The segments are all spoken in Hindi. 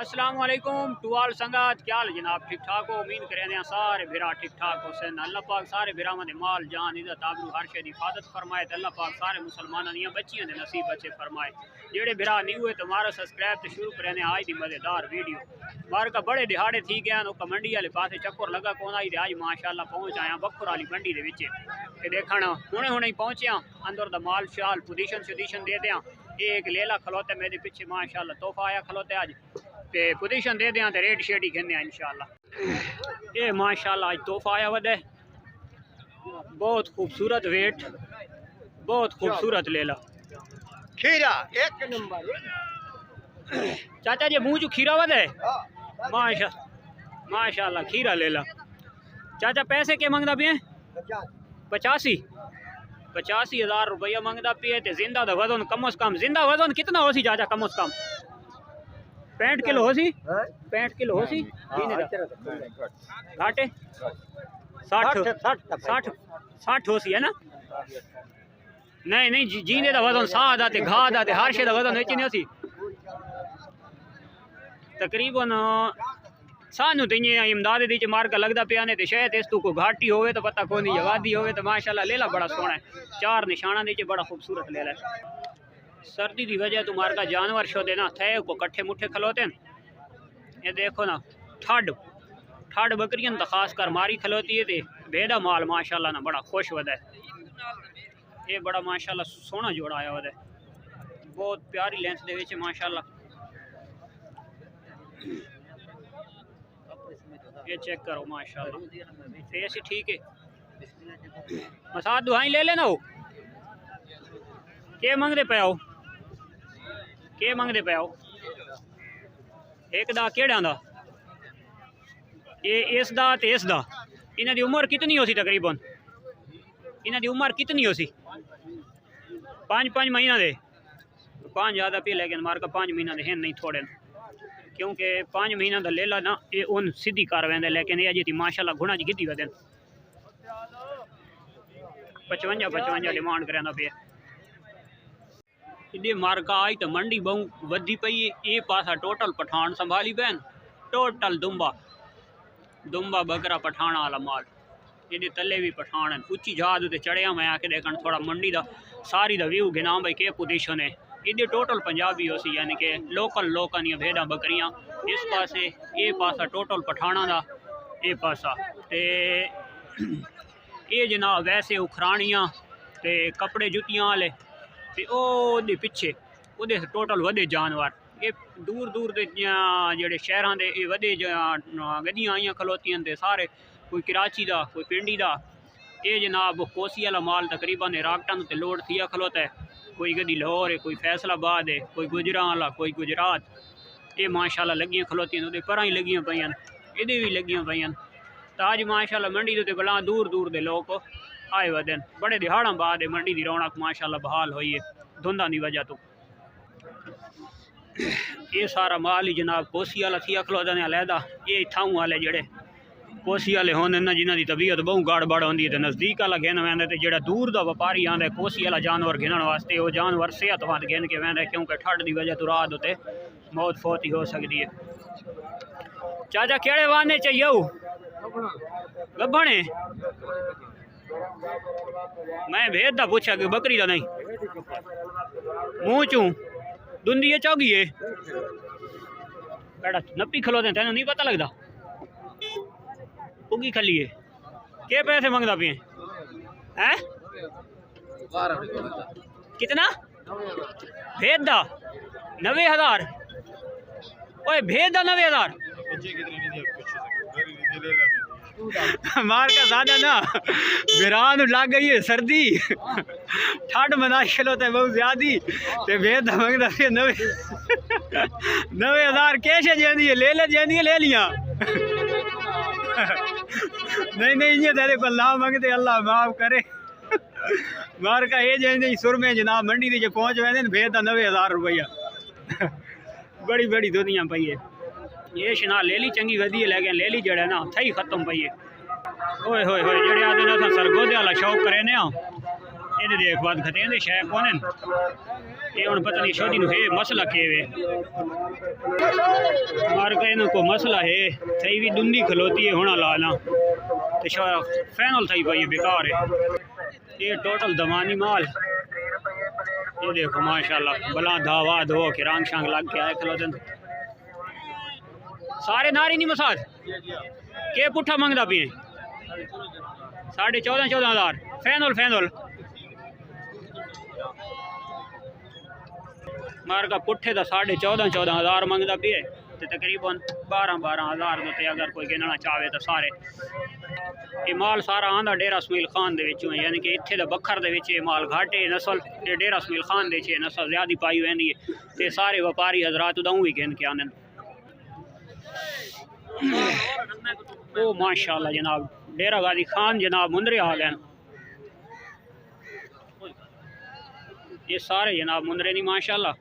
अस्सलाम वालेकुम टू ऑल संगत, क्या हाल जनाब? ठीक ठाक हो? उम्मीद करें सारे बिरा ठीक ठाक हो सन। अल्लाह पाक सारे बिरावां दे माल जान इज्जत आबरू हर शे दी हिफाजत फरमाए। अल्लाह पाक सारे मुसलमानां दियां बच्चियां दे नसीब बच्चे फरमाए। जेड़े बिरा न्यू है तो मारा सब्सक्राइब तो शुरू करें आज दी मज़ेदार वीडियो। मार का बड़े दिहाड़े थी गया नो मंडी वाले पासे चक्कर लगा कौन आई आज माशाअल्लाह पहुँच आया बखुर वाली मंडी दे विच ते देखण हुणे हुणे ही पहुंचे अंदर दा माल शाल पोजीशन दे दें। एक लेला खलोते मेरे पीछे माशाअल्लाह तोहफा आया खलोते आज ते पोजीशन दे दें तो रेट शेट ही कहने इंशाल्लाह। ये माशाल्लाह आज तोहफा आया वदे बहुत खूबसूरत वेट बहुत खूबसूरत लेला खीरा एक नंबर। चाचा जी मुँह चू खीरा वदे माशाल्लाह खीरा लेला। चाचा पैसे के मंगदा पे 85,000 रुपया मंगदा पे ते जिंदा दा वजन कम से कम जिंदा वजन कितना हो सी चाचा? कम से कम 65 किलो हो सी 65 किलो हो सी घाटे 60 हो सी है ना? नहीं जीने दा वजन साह दा ते घा दा ते हर शे दा वजन विच नहीं सी तकरीबन सानू तो इं इमदाद दी मार्ग लगता पिया ने तो शायद इस तू कोई घाटी होवे तो पता कोई नहीं आबादी होवे तो माशाल्लाह लेला बड़ा सोहना है। 4 निशाना दी बड़ा खूबसूरत लेला है। सर्दी की वजह तो मार्गा जानवर शो देना थे को कट्ठे मुठे खलोते ये देखो ना ठड बकरियन तो खास कर मारी खलोती है तो बेदा माल माशाल्लाह ना बड़ा खुश वदा है। ये बड़ा माशाल्लाह सोहना जोड़ा आया वदा बहुत प्यारी लेंथ दे विच माशाल्लाह। ये चेक करो माशाल्लाह फेस ही ठीक है। मसाद दुआई ले लेना हो के मंगदे पे आओ एक दा केड़ा दा ये इस दा ते इस दा इन्हां दी उम्र कितनी हो सी? तकरीबन इन्हां दी उम्र कितनी हो सी? 5 महीना दे 5 ज़्यादा पे लेकिन मार का 5 महीना दे हैं नहीं थोड़े क्योंकि 5 महीना का लेला ना ये उन सीधी कर वेंदे लेकिन ये अजे माशाल्लाह गुणा च गिद्दी वदन 55 डिमांड करेंदा पे इदे मार्का आई तो मंडी बहु वधी पई ये पासा टोटल पठान संभाली बैन टोटल दुम्बा बकरा पठाना वाला माल ये तले भी पठान है। उच्ची जहाज उत्ते चढ़िया मैं आके देखन थोड़ा मंडी का सारी का व्यू गिना भाई के पोजीशन है। इधर टोटल पंजाबी हो सी यानी कि लोकल लोगों दी भेड़ा बकरियां इस पासे ये पासा टोटल पठाना दा ये पासा ते ये जनाब वैसे उखरानियां ते कपड़े जुतियां वाले ते ओदे पिछे ओदे टोटल वधे जानवर ये दूर दे जेड़े शहरां दे ये वधे गड्डियां आईयां खलोतियां ते सारे कोई कराची दा कोई पिंडी दा ये जनाब कोसी वाला माल तकरीबन राकटन ते लोड थिया खलोता है। कोई गड्डी लाहौर है कोई फैसलाबाद है कोई गुजरांवाला कोई गुजरात ये माशाल्लाह लगियां खलोतियां उहदे परां ही लगियां पईयां इहदे भी लगियां पईयां तो अज माशाल्लाह मंडी दे बला दूर दे लोग आए वदन बड़े दिहाड़ा बाद मंडी की रौनक माशाल्लाह बहाल हुई है धुंधां की वजह तो। ये सारा माल ही जनाब कोसी वाला थिया खलोता ने अलहदा ये थाऊं वाले जेड़े कोसी वाले होने ना जिन्हों की तबीयत बहु गड़बड़ होंदी है नज़दीक वाला गिन वैंदा तो जो दूर का व्यापारी आंदा कोसी वाला जानवर गिनण वास्ते वो जानवर सेहतमंद गिन के वैंदा क्योंकि ठंड की वजह तो रात उत्ते मौत फौत ही हो सकती है। चाचा केड़े वाहने चाहिए गब्बने मैं भेद दा पूछा कि बकरी का नहीं मुँह चू दुंदी है चौगी है नप्पी खलोते तेन नहीं पता लगता पुगी खली है के पैसे मंगदा पे हैं? कितना भेद दा 90,000 ओए भेद दा 90,000 मार का ज्यादा ना बिरान लग गई है सर्दी ठंड मना खलोते बहुत ज्यादा ते भेद दा मंगदा पे 90,000 कैश जेंदी है ले लिया नहीं ये तेरे को अल्लाह मंगते अल्लाह माफ करे मार का ये जेंदे सुर में जनाब मंडी दी पहुँच वे भेद 90,000 रुपया बड़ी दुनिया पई है। ये शना ले ली चंगी वधी है लेकिन ले ली जड़ा ना थई खत्म पई है। ओए होए जेड़े आदि सरगोदे वाला शौक करे ने ये देख बाद खते शै कौन ये हम पता नहीं शोधी है मसला के वे मार का इन्हें को मसला है सही भी दुंदी खलोती है होना लाना तो फैनल सही भाई बेकार है। ये टोटल दमानी माल ये देखो माशाल्लाह बला धावा धो के रंग शांग लग के आए खलोते सारे नारी नहीं मसाद के पुट्ठा मंगदा पिए 14,500 फैनल फैनल मार का पुट्ठे का 14,500 मंगदा पिए तो तकरीबन 12,000 होते अगर कोई गिनना चाहे तो सारे ये माल सारा आंदा डेरा इसमाइल खान दे विचों है यानी कि इत्थे दा बखर दे विच माल घाटे नस्ल ते डेरा इसमाइल खान दे च नस्ल ज़्यादा पाई वेंदी है ते सारे व्यापारी हजरात उदां ही गिन के आनन। ओ माशाल्लाह जनाब डेरा गाजी खान जनाब मुंदरे आ गए ये सारे जनाब मुंदरे नहीं माशाल्लाह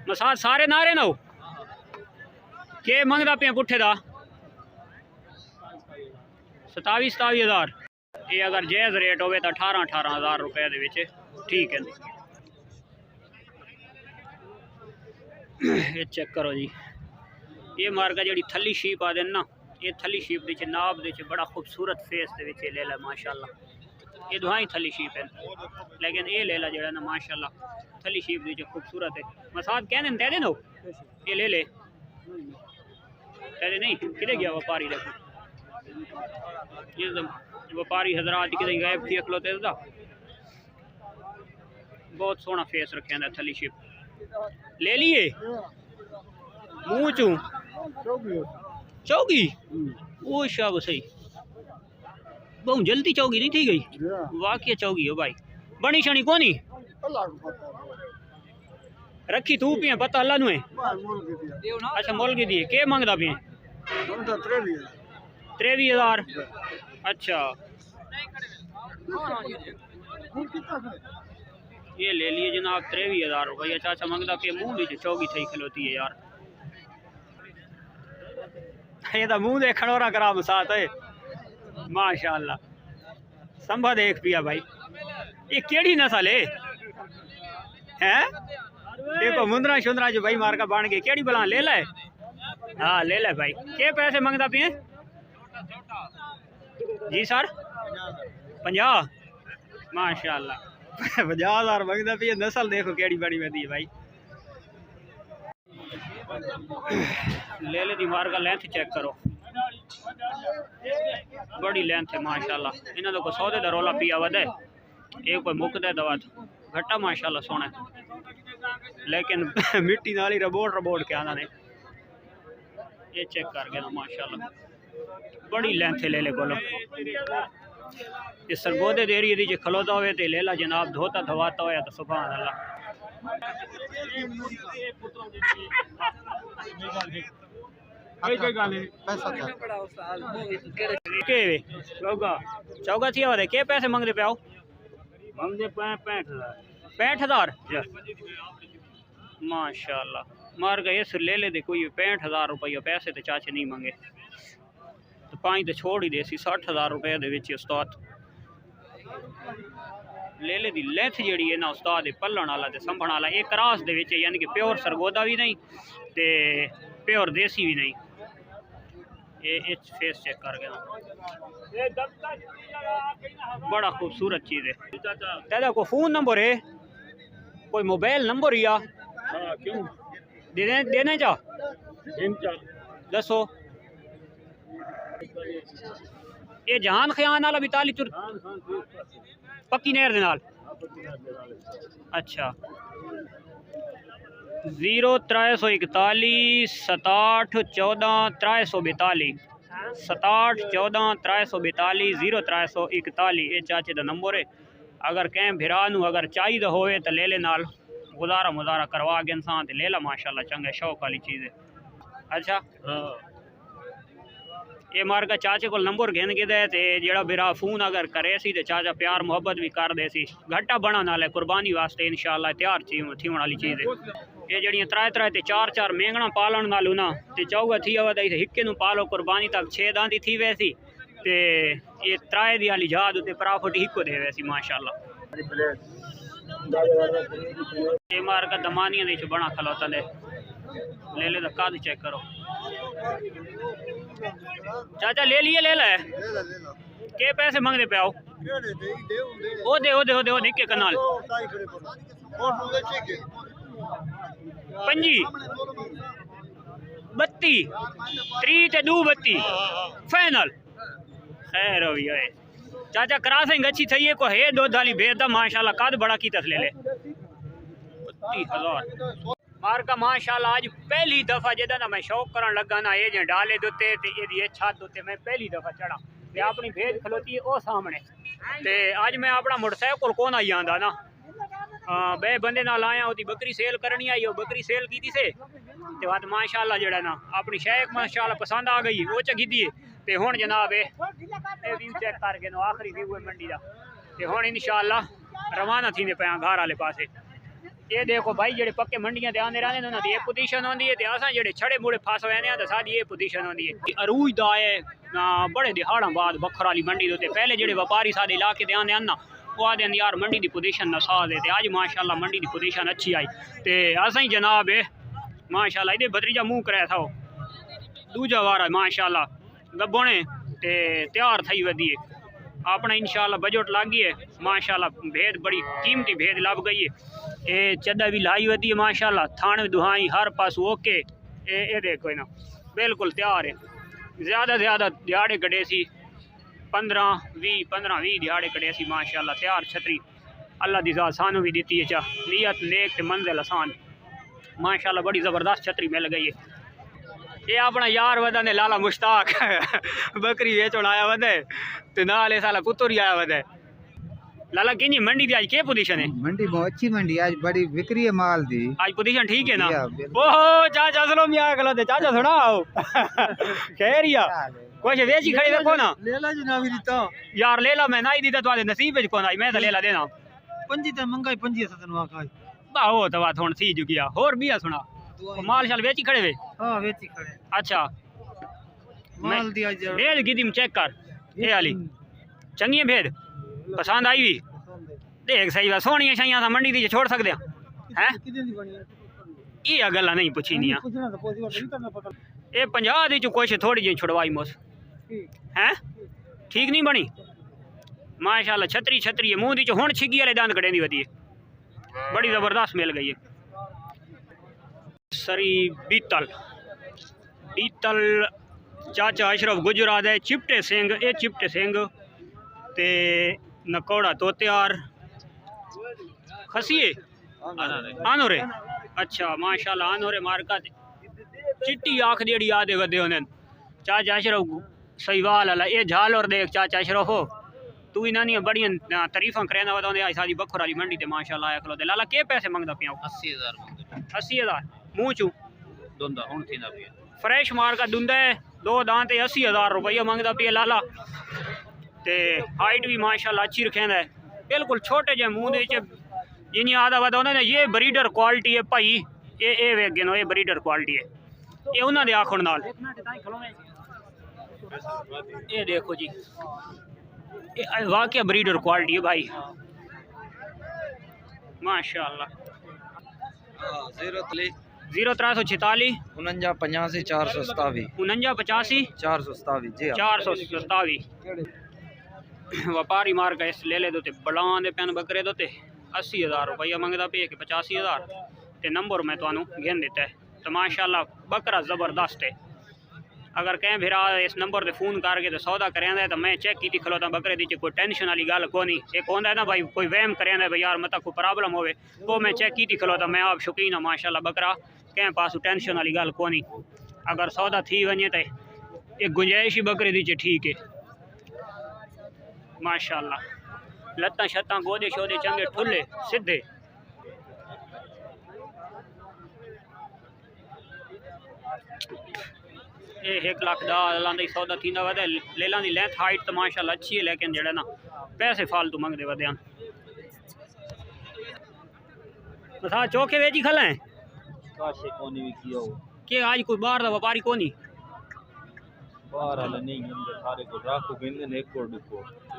मसाद सारे नारे ना के मंगदा पे पुट्ठे दा 27,000 ये अगर जायज़ रेट हो तो 18,000 रुपए दे विच ठीक है। ये चेक करो जी ये मार्का जी थली शीप आदि ना ये थली शीप दे नाब दे बड़ा खूबसूरत फेस दे विच ले ला माशाल्लाह ये दुआई थली शीप है लेकिन ये ले ला जरा ना माशाल्लाह थली शीप दे खूबसूरत है मसाद कहने दे देना ये ले ले नहीं किधे गया व्यापारी देखो ये व्यापारी हजरात किधर गायब थी अखलोते दा बहुत सोहना फेस रखे थली शिप ले लिए मुँह चू चौगी वो शाब सही बहुत जल्दी चौगी नहीं थी गई वाकई चौगी हो भाई बनी शनी कोनी रखी तू पिए पता अल्लाह नु अच्छा मोल की दिए के मंगदा पिए 23,000 अच्छा ये ले लिए जनाब 23,000 रुपये चाचा मंगदा पे मुँह भी चौगी थी खलोती है यार ये तो मुँह देख खड़ोरा करा मसात है माशाल्लाह संभा देख पिया भाई ये केड़ी नस्ल है देखो मुंदरा शुंदरा जो भाई मार का बाण के केड़ी बला ले ले हाँ ले ले भाई के पैसे मंगदा पिए जी सर 50 माशाल्लाह 50,000 मंगदा पिए नस्ल देखो केड़ी बड़ी वधी भाई ले ले दी मार का लेंथ चेक करो बड़ी लेंथ है माशाल्लाह इन्होंने को सौदे दा रोला पिया वदे ये कोई मुकदा दवा घट्टा माशाल्लाह सोना लेकिन मिट्टी नाली रबोड़ के आना ने ये चेक कर गया माशाल्लाह बड़ी लेंथ ले ले कोलो ये सरगोदे देरी दी जे खलोता होवे ते लेला जनाब धोता धवाता होया तो सुभान अल्लाह चौगा थी वाले के पैसे मंगदे पे आओ मंगदे 65,000 माशाल्लाह मार गए इस ले ले दे कोई 65,000 रुपये पैसे तो चाचे नहीं मंगे तो 5 तो छोड़ ही दे 60,000 रुपये दे विच उस्ताद ले ले दी लेंथ जी है ना उस्ताद पल्लन वाला ते संभण वाला एक क्रास दे विच यानी कि प्योर सरगोदा भी नहीं ते प्योर देसी भी नहीं ये फेस चेक कर गया बड़ा खूबसूरत चीज़ है तेरा कोई फ़ोन नंबर है कोई मोबाइल नंबर या क्यों देने जा दसो ये जहान खयान वाला 42 पक्की नहर दे नाल अच्छा 0341 67 14 342 67 14 342 0341 ये चाचे का नंबर है अगर कहीं भिरा अगर चाहिए होए तो ले ले नाल गुजारा मुजारा करवा के इंसान ले ला माशाल्लाह चंगे शौक वाली चीज़ है अच्छा ये मार का चाचे को नंबर घेन के दे ते जेड़ा बिरा फोन अगर करे सी ते चाचा प्यार मोहब्बत भी कर दे सी घट्टा बना नाल कुर्बानी वास्ते इंशाल्लाह तैयार थी वाली चीज़ है ये जड़ियाँ 3 ते 4 मेंगना पालन नालू ना ते चौगा थी आवा हिक्के नू पालो कुर्बानी तक 6 दांदी थी वैसी ते ये 3 दी वाली जाद उते प्रॉफिट हिक्को दे वैसी माशाल्लाह ये मार का दमानिया दे बना खलोता ले ले ले तो कद चेक करो चाचा ले लिए ले ले के पैसे मंगते पे आओ ओ दे निके कनाल 25 32 3 ते 2 32 फाइनल खैर हो गया चाचा क्रॉसिंग अच्छी थी है को है दो दाली भेद दा माशाल्लाह कद बड़ा की तस ले ले 32,000 मार का माशाल्लाह आज पहली दफा जेदा ना मैं शौक करन लगा ना ये जे डाले दोते ते ये छत दोते मैं पहली दफा चढ़ा ते अपनी भेद खलोती है ओ सामने ते आज मैं अपना मोटरसाइकिल कौन आई आंदा ना बे बंदे नाल आया ओदी बकरी सेल करनी आई ओ बकरी सेल कीती से ते बात माशाल्लाह जेड़ा ना अपनी शेख माशाल्लाह पसंद आ गई वो चगी दी ते हुन जनाब ए व्यू चेक करके नो आखिरी व्यू है मंडी दा ते हुन इंशाल्लाह रवाना थीने पे घर वाले पासे ये देखो भाई जेडे पक्के मंडियां ते आंदे रहंदे उन्हां दी एक पोजीशन होंदी है ते असां जेडे छड़े मुड़े फस वैने आ ते साडी ये पोजीशन होंदी है अरूज दा है बड़े दिहाड़ां बाद बखर वाली मंडी दे पहले जेडे व्यापारी साडे इलाके दे आंदे ना वो आदे यार मंडी दी पोजीशन नसाज है ते आज माशाल्लाह मंडी दी पोजीशन अच्छी आई ते असां ही जनाब माशाल्लाह इदे भतरीजा मुंह कराया था दूजा वार माशाल्लाह गब्बोने ते तैयार थई वदी है अपना इंशाल्लाह बजट लग गई है माशाल्लाह भेद बड़ी कीमती भेद लग गई है ये चद्दा भी लाई वदी है माशाल्लाह थाने दुहाई हर पास ओके ये देखो ना बिल्कुल तैयार है ज़्यादा दिहाड़े कटे सी 15-20 दिहाड़े कटे सी माशाल्लाह तैयार छतरी अल्लाह दी ज़ात सानू भी दी है चा नीयत नेक ते मंजिल आसान माशाल्लाह बड़ी ज़बरदस्त छतरी मिल गई है ये अपना यार वदा ने लाला मुश्ताक बकरी वेचण आया वदे ते नाल साला पुत्र ही आया वदे लाला किनी मंडी दी आज के पोजीशन है मंडी बहुत अच्छी मंडी आज बड़ी बिक्री है माल दी आज पोजीशन ठीक है ना ओहो चाचा सलो मिया गलो दे चाचा सुनाओ खैरिया कुछ वेची खड़ी देखो ना लेला जी ना भी दीता यार लेला मैं नहीं दीता तुम्हारे नसीब विच कोन आई मैं तो लेला देना पंजी ते मंगाई 25 सतन वाका बा हो तो बात हुन थी चुकी और भी सुना माल शाल वेची खड़े वे हां वेची खड़े अच्छा माल दिया जा भेद गिदी चेक कर ये वाली चंगी है भेद पसंद आई भी देख सही बात सोहनियां शाइयां सा मंडी दी छोड़ सकदे हैं कितने दी बनी है ये गल्ला नहीं पूछी नहीं पूछना तो पोजी नहीं करना पता ये 50 दी चो कुछ थोड़ी जी छुड़वाई मोस हैं ठीक नहीं बनी माशाल्लाह छतरी है मुंह दी चो हुन छिगी वाले दंद कडेंदी वदी बड़ी जबरदस्त मिल गई है सरी बीतल चाचा अशरफ गुजरात है चिपटे सिंह ये चिपटे सिंह ते नकौड़ा तोत्यार खसिए आनोरे अच्छा माशाल्लाह आनोरे मार्का चिट्टी आख जेड़ी आदे वदे होने चाचा अशरफ सहीवाल वाला ये झाल और देख चाचा अशरफ हो तू इन्हां दी बड़ियां तारीफां करेंदा वदा आई साडी बखर वाली मंडी ते माशाल्लाह आया खलो दे लाला के पैसे मंगदा पिया 80,000 मुँह चू दुंदा हुन थींदा पिया फ्रेश मार का दुंदा है 2 दांत 80,000 रुपया मंगदा पिया लाला ते हाइट भी माशाल्लाह अच्छी रखेंदा है बिल्कुल छोटे जे मुंह दे जिन्नी आदा वदा उन्होंने ये ब्रीडर क्वालिटी है भाई ये वेगे नो ये ब्रीडर क्वालिटी है ये उन्होंने आखण नाल ये देखो जी ये वाकई ब्रीडर क्वालिटी है भाई माशाल्लाह 0346 49 487 49 487 जी 427 व्यापारी मार का इस ले ले दोते बलां दे पैन बकरे दोते 80,000 रुपया मंगदा पे कि 85,000 ते नंबर मैं तुहानू गिन दिता है तो माशाल्लाह बकरा ज़बरदस्त है अगर कहें फिर इस नंबर से फोन करके तो सौदा करें तो मैं चेक की खलोता बकरे दी कोई टेंशन वाली गल को नहीं एक होंदा है ना भाई कोई वहम करें भाई यार मत कोई प्रॉब्लम होवे तो मैं चेक की खलोता मैं आप शौकीन हाँ माशाल्लाह बकरा कहें पास टेंशन वाली गल को नहीं अगर सौदा थी वने तो एक गुंजाइश ही बकरे दी ठीक है माशाल्लाह लत्तां शत्तां गोदे शोदे चंगे ठुले सीधे ये 1,10,000 सौदा थी वधे लेला की लेंथ हाइट तो माशाल्लाह अच्छी है लेकिन जड़ा ना पैसे फालतू मंगते वधे बसा चौके वेची खल है कि आज कोई बाहर का व्यापारी को नहीं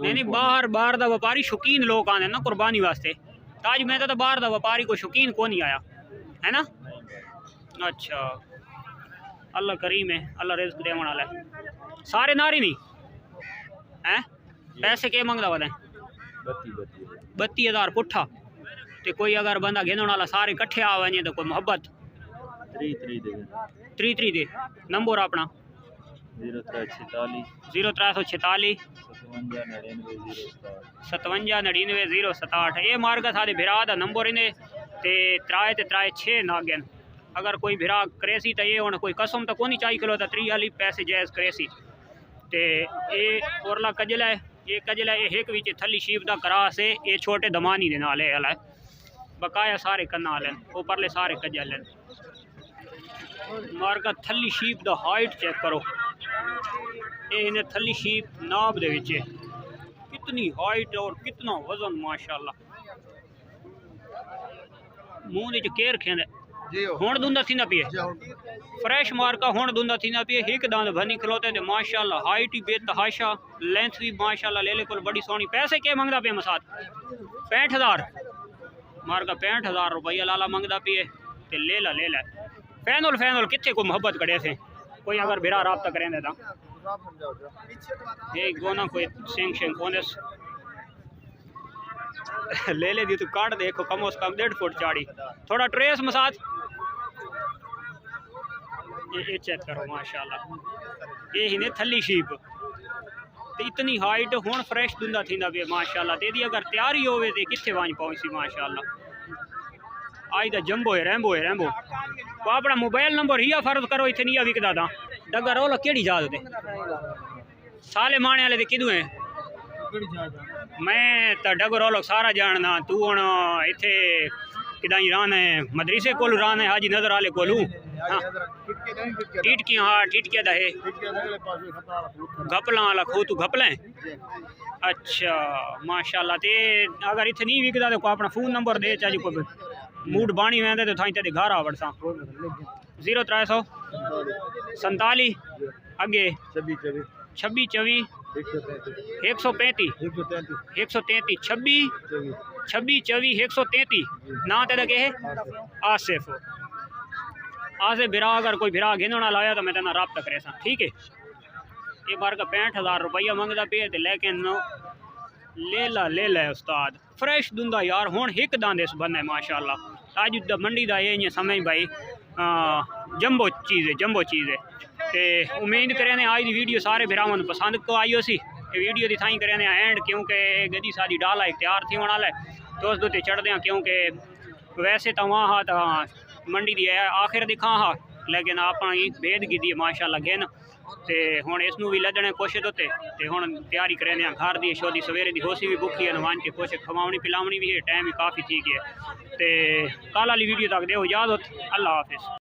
नहीं बाहर का व्यापारी शौकीन लोग आने ना कुर्बानी वास्ते ताज मैं तो बाहर का व्यापारी को शौकीन को नहीं आया है ना अच्छा अल्लाह करीम है, अल्लाह रिज़्क देने वाला है। सारे नारी नहीं हैं? पैसे के मंगदा वदा 32,000 पुट्ठा। तो कोई अगर बंदा घेने वाला सारे कट्ठे आ वने तो कोई मोहब्बत 3 दे। नंबर अपना 0346 57 067। ये मार्ग साढ़े भिरा का नंबर इन्हें ते 3 नागन। अगर कोई भिरा करेसी तो ये होना कोई कसम तो कोनी चाहिए किलो तो 3 वाली पैसे जायज़ करेसी। तो ये औरला कजल है, ये एक विच थली शीप का करास है, ये छोटे दमानी दे नाल है, बकाया सारे कन्ना वाले ऊपरले सारे कजल हैं। मार्का थली शीप दा हाइट चेक करो, ये इन्हें थली शीप नाब दे विच है, कितनी हाइट और कितना वजन माशाल्लाह। मुंह दे केयर खेंदे हुण दुंदा थी ना पिए फ्रेश मार्का हुण दुंदा थी ना पिए। एक दांद भनी खलोते ते माशाल्लाह हाइट ही बेतहाशा, लेंथ भी माशाल्लाह ले कोल बड़ी सोहनी। पैसे के मंगदा पे मसाद 65,000 मार्का 65,000 रुपया लाला मंगदा पिए ते ले ला फैनल कितने को मोहब्बत करे थे कोई अगर बिरा राब्ता करें देता ये गोना कोई शेंग कोनेस ले दी तू काट देखो कम से कम 1.5 फुट चाड़ी थोड़ा ट्रेस मसाज। ये चेक करो माशाल्लाह, ये ही ने थली शीप ते इतनी हाइट हुण फ्रेश दुंदा थींदा पे माशाल्लाह। ते दी अगर तैयारी होवे ते किथे वंज पहुंची माशाल्लाह। आज दा जंबो है रैम्बो को अपना मोबाइल नंबर ही फर्ज करो इतने नहीं विकदा था डगर रोल केड़ी जात दे साले माने वाले किदू है मैं तो डगर रोल सारा जानना। तू हुण इत्थे किदाई रान है मदरसे कोल रान है हाजी नजर आले कोलू टिटकियां हाँ टिटकिया दा है घपला वाला खो तू घपला अच्छा माशाल्लाह। ते अगर इत्थे नहीं विकदा तो अपना फोन नंबर दे चाहे कोई मूड बाणी वेंदे तो थाई तेरे घर आवड़ सा 0347 अगे 26 135 133 ना तेरा के है आसिफ बिरा। अगर कोई बिरा घेने वाला आया तो मैं तेना राब्ता करे सा ठीक है। ये बार का 65,000 रुपया मंगदा पे लेकिन ले ला उस्ताद फ्रेश दुंदा यार हुण एक दांदेस बने माशाल्लाह। आज मंडी दा ये समय भाई जंबो चीज़ है ते उम्मीद करें आज की वीडियो सारे भिरावान पसंद को आई हो सी। वीडियो की थाई करें एंड क्योंकि गड्डी साड़ी डाला तैयार थी होने वाला तो उस दे चढ़ते हैं क्योंकि वैसे तो वहाँ हाँ तो मंडी की आखिर दिखा हाँ लेकिन आप भेद की माशाल्लाह गेन ते हुण इसनू भी लदने कोशिश होते ते हुण तैयारी करें घर दी शोदी सवेरे दी होसी भी भुखी है नवान के कोशिश खवावनी पिलावनी भी है टाइम भी काफ़ी ठीक है। ते कल वाली वीडियो तक दे इजाज़त अल्लाह हाफिज़।